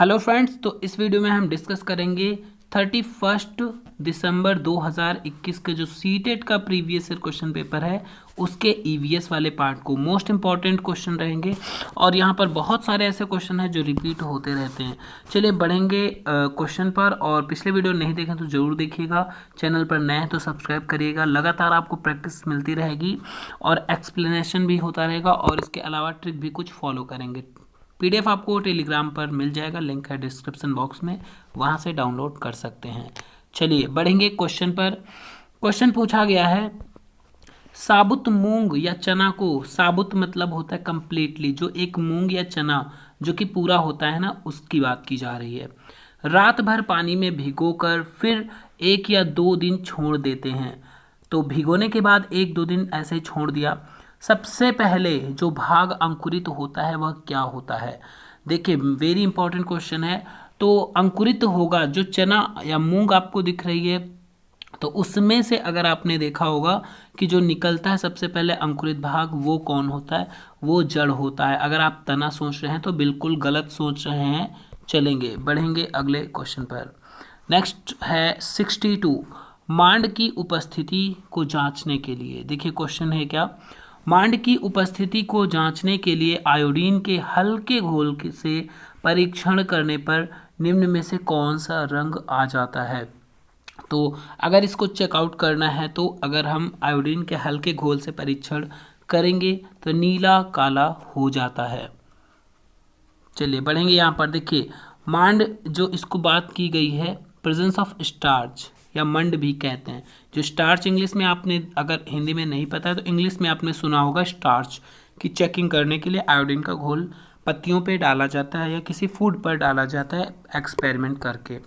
Hello friends, तो इस video में हम डिस्कस करेंगे 31 दिसंबर 2021 के जो सीटेट का प्रीवियस ईयर क्वेश्चन पेपर है उसके ईवीएस वाले पार्ट को। मोस्ट इंपॉर्टेंट क्वेश्चन रहेंगे और यहाँ पर बहुत सारे ऐसे क्वेश्चन हैं जो रिपीट होते रहते हैं। चलिए बढ़ेंगे क्वेश्चन पर। और पिछले वीडियो नहीं देखें तो ज़रूर देखिएगा, चैनल पर नए हैं तो सब्सक्राइब करिएगा। लगातार आपको प्रैक्टिस मिलती रहेगी और एक्सप्लेनेशन भी होता रहेगा और इसके अलावा ट्रिक भी कुछ फॉलो करेंगे। पीडीएफ आपको टेलीग्राम पर मिल जाएगा, लिंक है डिस्क्रिप्शन बॉक्स में, वहां से डाउनलोड कर सकते हैं। चलिए बढ़ेंगे क्वेश्चन पर। क्वेश्चन पूछा गया है, साबुत मूंग या चना को, साबुत मतलब होता है कंप्लीटली, जो एक मूंग या चना जो कि पूरा होता है ना, उसकी बात की जा रही है। रात भर पानी में भिगोकर फिर 1 या 2 दिन छोड़ देते हैं। तो भिगोने के बाद 1-2 दिन ऐसे ही छोड़ दिया। सबसे पहले जो भाग अंकुरित होता है वह क्या होता है? देखिए वेरी इंपॉर्टेंट क्वेश्चन है। तो अंकुरित होगा जो चना या मूंग आपको दिख रही है, तो उसमें से अगर आपने देखा होगा कि जो निकलता है सबसे पहले अंकुरित भाग, वो कौन होता है? वो जड़ होता है। अगर आप तना सोच रहे हैं तो बिल्कुल गलत सोच रहे हैं। चलेंगे बढ़ेंगे अगले क्वेश्चन पर। नेक्स्ट है 62, मांड की उपस्थिति को जांचने के लिए। देखिए क्वेश्चन है क्या, मांड की उपस्थिति को जांचने के लिए आयोडीन के हल्के घोल से परीक्षण करने पर निम्न में से कौन सा रंग आ जाता है? तो अगर इसको चेकआउट करना है तो अगर हम आयोडीन के हल्के घोल से परीक्षण करेंगे तो नीला काला हो जाता है। चलिए बढ़ेंगे यहाँ पर। देखिए मांड जो इसको बात की गई है, प्रेजेंस ऑफ स्टार्च या मंड भी कहते हैं। जो स्टार्च इंग्लिश में आपने, अगर हिंदी में नहीं पता है तो इंग्लिश में आपने सुना होगा स्टार्च की चेकिंग करने के लिए आयोडीन का घोल पत्तियों पे डाला जाता है या किसी फूड पर डाला जाता है एक्सपेरिमेंट करके।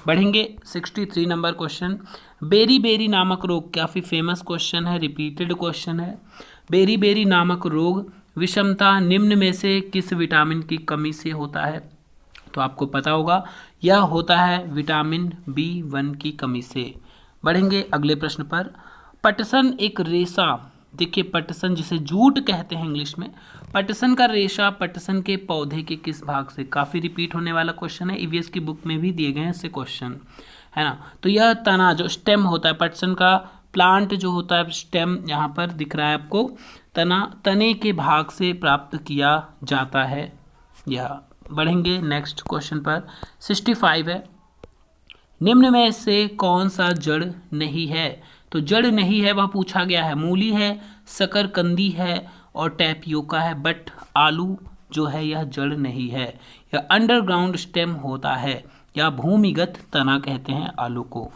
बढ़ेंगे 63 नंबर क्वेश्चन। बेरी बेरी नामक रोग काफ़ी फेमस क्वेश्चन है, रिपीटेड क्वेश्चन है। बेरी बेरी नामक रोग विषमता निम्न में से किस विटामिन की कमी से होता है? तो आपको पता होगा यह होता है विटामिन B1 की कमी से। बढ़ेंगे अगले प्रश्न पर। पटसन एक रेशा, देखिए पटसन जिसे जूट कहते हैं इंग्लिश में, पटसन का रेशा पटसन के पौधे के किस भाग से? काफ़ी रिपीट होने वाला क्वेश्चन है, ईवीएस की बुक में भी दिए गए हैं इससे क्वेश्चन, है ना। तो यह तना जो स्टेम होता है, पटसन का प्लांट जो होता है, स्टेम यहाँ पर दिख रहा है आपको, तने के भाग से प्राप्त किया जाता है यह। बढ़ेंगे नेक्स्ट क्वेश्चन पर। 65 है, निम्न में से कौन सा जड़ नहीं है? तो जड़ नहीं है वह पूछा गया है, मूली है, शकरकंदी है और टैपियोका है, बट आलू जो है यह जड़ नहीं है। यह अंडरग्राउंड स्टेम होता है या भूमिगत तना कहते हैं आलू को।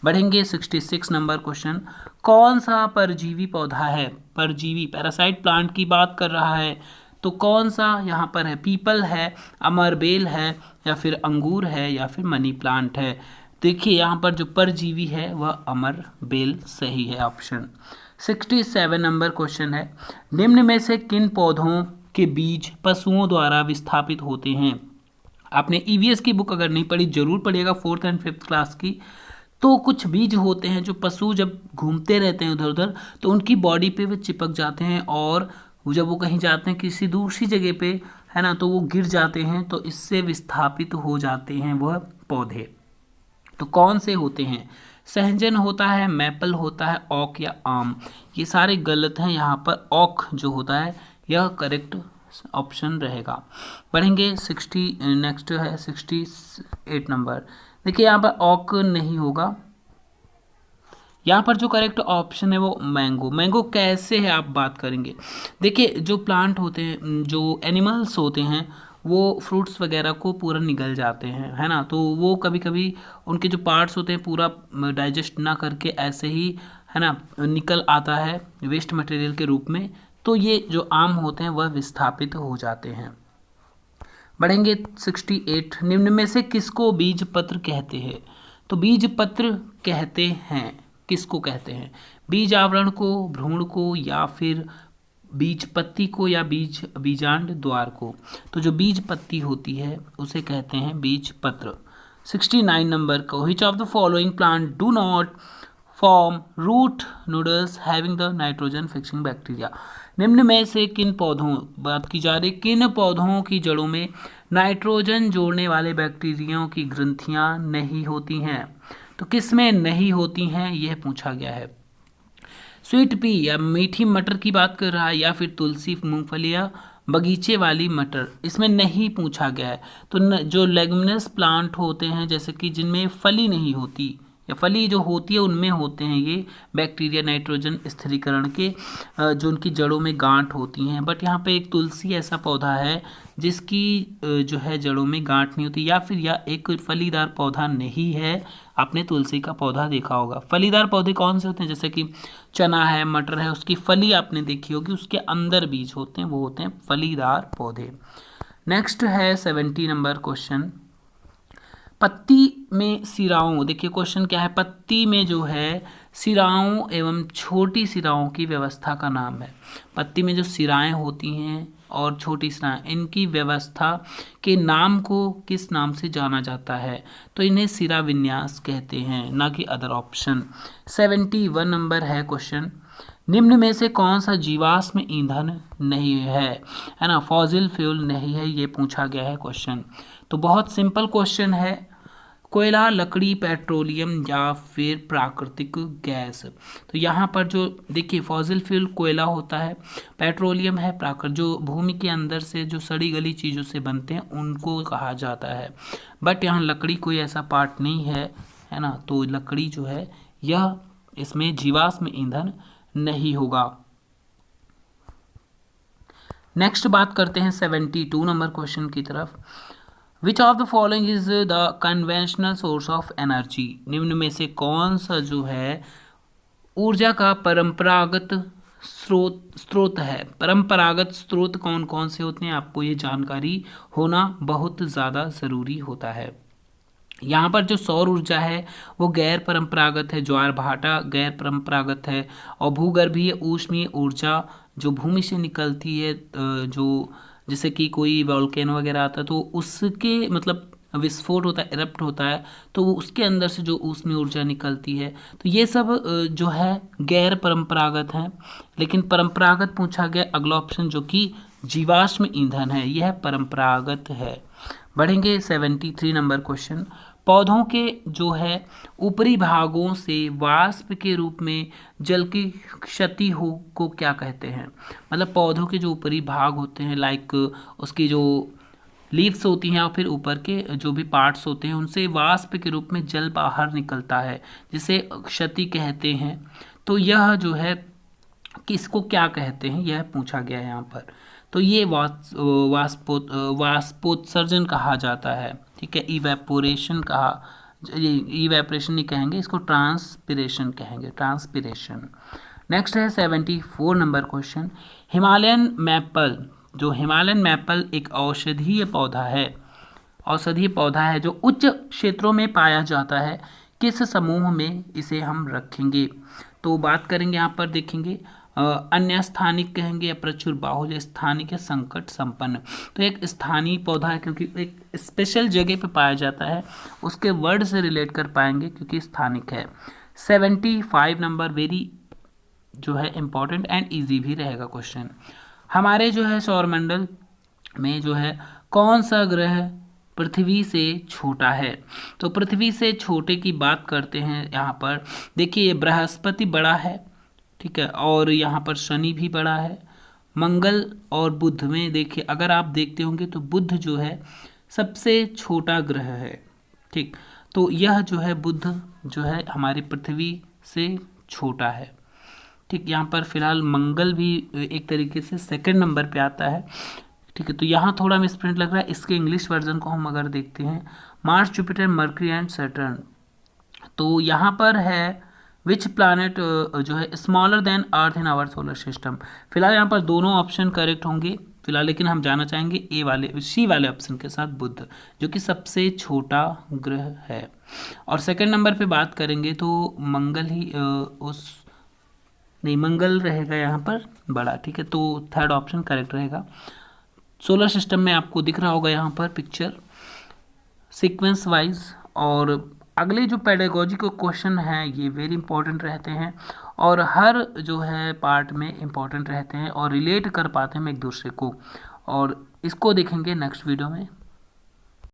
बढ़ेंगे 66 नंबर क्वेश्चन। कौन सा परजीवी पौधा है? परजीवी पैरासाइट प्लांट की बात कर रहा है, तो कौन सा यहाँ पर है? पीपल है, अमरबेल है या फिर अंगूर है या फिर मनी प्लांट है? देखिए यहाँ पर जो परजीवी है वह अमरबेल सही है ऑप्शन। 67 नंबर क्वेश्चन है, निम्न में से किन पौधों के बीज पशुओं द्वारा विस्थापित होते हैं? आपने ईवीएस की बुक अगर नहीं पढ़ी जरूर पढ़िएगा, 4th और 5th क्लास की। तो कुछ बीज होते हैं जो पशु जब घूमते रहते हैं उधर उधर तो उनकी बॉडी पे वे चिपक जाते हैं और जब वो कहीं जाते हैं किसी दूसरी जगह पे, है ना, तो वो गिर जाते हैं, तो इससे विस्थापित हो जाते हैं वह पौधे। तो कौन से होते हैं? सहजन होता है, मैपल होता है, ओक या आम? ये सारे गलत हैं। यहाँ पर ओक जो होता है यह करेक्ट ऑप्शन रहेगा। बढ़ेंगे 60, नेक्स्ट है 68 नंबर। देखिए यहाँ पर ओक नहीं होगा, यहाँ पर जो करेक्ट ऑप्शन है वो मैंगो। मैंगो कैसे है आप बात करेंगे। देखिए जो प्लांट होते हैं, जो एनिमल्स होते हैं, वो फ्रूट्स वगैरह को पूरा निगल जाते हैं, है ना, तो वो कभी कभी उनके जो पार्ट्स होते हैं पूरा डाइजेस्ट ना करके ऐसे ही, है ना, निकल आता है वेस्ट मटेरियल के रूप में, तो ये जो आम होते हैं वह विस्थापित हो जाते हैं। बढ़ेंगे 68, निम्न में से किसको बीज पत्र कहते हैं? तो बीज पत्र कहते हैं, किसको कहते हैं? बीज आवरण को, भ्रूण को या फिर बीज पत्ती को या बीजांड द्वार को? तो जो बीज पत्ती होती है उसे कहते हैं बीज पत्र। 69 नंबर का, which of the following plant do not form root nodules having the nitrogen fixing bacteria? निम्न में से किन पौधों, बात की जा रही किन पौधों की जड़ों में नाइट्रोजन जोड़ने वाले बैक्टीरियाओं की ग्रंथियां नहीं होती हैं। तो किस में नहीं होती हैं यह पूछा गया है। स्वीट पी या मीठी मटर की बात कर रहा है, या फिर तुलसी, मूंगफली या बगीचे वाली मटर, इसमें नहीं पूछा गया है। तो जो लेगुमिनस प्लांट होते हैं, जैसे कि जिनमें फली नहीं होती या फली जो होती है उनमें होते हैं ये बैक्टीरिया नाइट्रोजन स्थिरीकरण के, जो उनकी जड़ों में गांठ होती हैं। बट यहाँ पे एक तुलसी ऐसा पौधा है जिसकी जो है जड़ों में गांठ नहीं होती, या फिर यह एक फलीदार पौधा नहीं है। आपने तुलसी का पौधा देखा होगा। फलीदार पौधे कौन से होते हैं, जैसे कि चना है, मटर है, उसकी फली आपने देखी होगी, उसके अंदर बीज होते हैं, वो होते हैं फलीदार पौधे। नेक्स्ट है 70 नंबर क्वेश्चन। पत्ती में सिराओं, देखिए क्वेश्चन क्या है, पत्ती में जो है सिराओं एवं छोटी सिराओं की व्यवस्था का नाम है। पत्ती में जो सिराएं होती हैं और छोटी सिराएं, इनकी व्यवस्था के नाम को किस नाम से जाना जाता है, तो इन्हें सिरा विन्यास कहते हैं, ना कि अदर ऑप्शन। 71 नंबर है क्वेश्चन। निम्न में से कौन सा जीवाश्म ईंधन नहीं है ना, फॉसिल फ्यूल नहीं है, ये पूछा गया है क्वेश्चन। तो बहुत सिंपल क्वेश्चन है, कोयला, लकड़ी, पेट्रोलियम या फिर प्राकृतिक गैस। तो यहाँ पर जो देखिए फॉसिल फ्यूल कोयला होता है, पेट्रोलियम है प्राकृतिक, जो भूमि के अंदर से जो सड़ी गली चीज़ों से बनते हैं उनको कहा जाता है। बट यहाँ लकड़ी कोई ऐसा पार्ट नहीं है ना, तो लकड़ी जो है यह इसमें जीवाश्म ईंधन नहीं होगा। नेक्स्ट बात करते हैं 72 नंबर क्वेश्चन की तरफ। Which of the following is the conventional source of energy, निम्न में से कौन सा जो है ऊर्जा का परंपरागत स्रोत है। परंपरागत स्रोत कौन कौन से होते हैं, आपको ये जानकारी होना बहुत ज़्यादा ज़रूरी होता है। यहाँ पर जो सौर ऊर्जा है वो गैर परंपरागत है, ज्वार भाटा गैर परंपरागत है, और भूगर्भीय ऊष्मीय ऊर्जा जो भूमि से निकलती है, जो जैसे कि कोई वोल्केनो वगैरह आता है तो उसके मतलब विस्फोट होता है, इरप्ट होता है, तो उसके अंदर से जो ऊष्मीय ऊर्जा निकलती है, तो ये सब जो है गैर परंपरागत हैं। लेकिन परंपरागत पूछा गया अगला ऑप्शन जो कि जीवाश्म ईंधन है, यह परंपरागत है। बढ़ेंगे 73 नंबर क्वेश्चन। पौधों के जो है ऊपरी भागों से वाष्प के रूप में जल की क्षति हो को क्या कहते हैं। मतलब पौधों के जो ऊपरी भाग होते हैं, लाइक उसकी जो लीव्स होती हैं और फिर ऊपर के जो भी पार्ट्स होते हैं, उनसे वाष्प के रूप में जल बाहर निकलता है, जिसे क्षति कहते हैं। तो यह जो है किसको क्या कहते हैं, यह पूछा गया है यहाँ पर। तो ये वाष्पोत्सर्जन कहा जाता है, ठीक है। इवेपोरेशन कहा, इवेपोरेशन नहीं कहेंगे इसको, ट्रांसपिरेशन कहेंगे, ट्रांसपिरेशन। नेक्स्ट है 74 नंबर क्वेश्चन। हिमालयन मैपल, जो हिमालयन मैपल एक औषधीय पौधा है, औषधीय पौधा है जो उच्च क्षेत्रों में पाया जाता है, किस समूह में इसे हम रखेंगे। तो बात करेंगे यहाँ पर देखेंगे अन्य स्थानिक कहेंगे या प्रचुर बाहुल्य, स्थानिक है संकट संपन्न। तो एक स्थानीय पौधा है क्योंकि एक स्पेशल जगह पे पाया जाता है, उसके वर्ड से रिलेट कर पाएंगे क्योंकि स्थानिक है। 75 नंबर वेरी जो है इम्पॉर्टेंट एंड इजी भी रहेगा क्वेश्चन। हमारे जो है सौरमंडल में जो है कौन सा ग्रह पृथ्वी से छोटा है। तो पृथ्वी से छोटे की बात करते हैं यहाँ पर, देखिए बृहस्पति बड़ा है, ठीक है, और यहाँ पर शनि भी बड़ा है। मंगल और बुध में देखिए अगर आप देखते होंगे तो बुध जो है सबसे छोटा ग्रह है, ठीक। तो यह जो है बुध जो है हमारी पृथ्वी से छोटा है, ठीक। यहाँ पर फिलहाल मंगल भी एक तरीके से सेकंड नंबर पे आता है, ठीक है। तो यहाँ थोड़ा मिसप्रिंट लग रहा है, इसके इंग्लिश वर्जन को हम अगर देखते हैं, Mars, Jupiter, Mercury and Saturn. तो यहाँ पर है विच प्लानट जो है smaller than earth in our solar system. फिलहाल यहाँ पर दोनों ऑप्शन करेक्ट होंगे फिलहाल, लेकिन हम जाना चाहेंगे सी वाले ऑप्शन के साथ, बुध जो कि सबसे छोटा ग्रह है। और सेकंड नंबर पे बात करेंगे तो मंगल ही मंगल रहेगा यहाँ पर बड़ा, ठीक है। तो थर्ड ऑप्शन करेक्ट रहेगा। सोलर सिस्टम में आपको दिख रहा होगा यहाँ पर पिक्चर सीक्वेंस वाइज। और अगले जो पेडागोजी के क्वेश्चन हैं ये वेरी इंपॉर्टेंट रहते हैं और हर जो है पार्ट में इंपॉर्टेंट रहते हैं और रिलेट कर पाते हैं हम एक दूसरे को, और इसको देखेंगे नेक्स्ट वीडियो में।